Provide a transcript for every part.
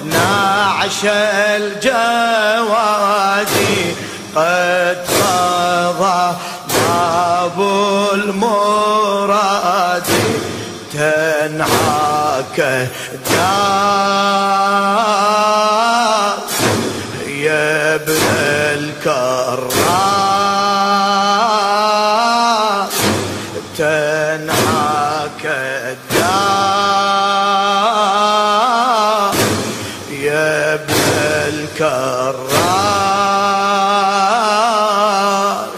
نعش الجوادي قد قضى باب المراد تنعاك الدار يا ابن الكرار تنعاك الدار يا ابن الكرار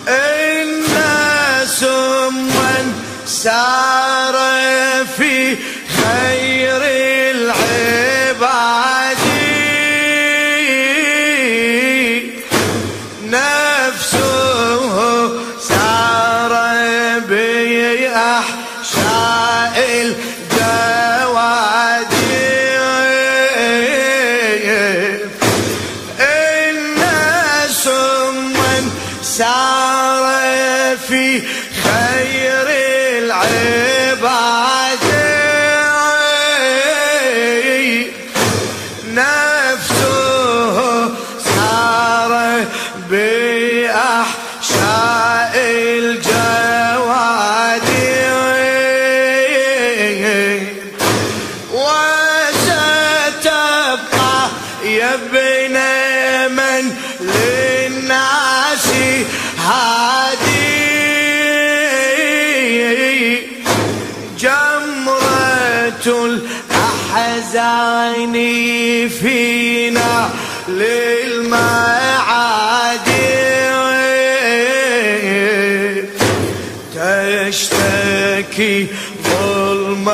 الناس من سار في خير العباد نفسه سار بأحشاء الجواد الناس من سار في خير العباد نفسه سار بأحشاء الجواد وستبقى يا ابن من للناس هادي جمرة الأحزان فينا للمعاد تشتكي ظلم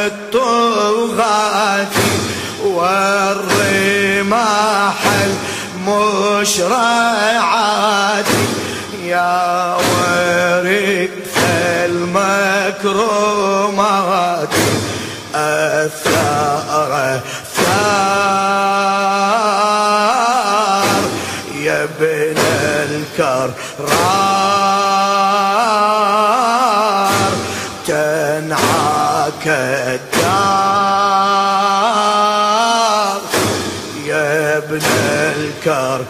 الطغاة والرماح المشرعات يا ورث المكرمات الثار ثار يا ابن الكرار تنعاك الدار يا ابن الكرار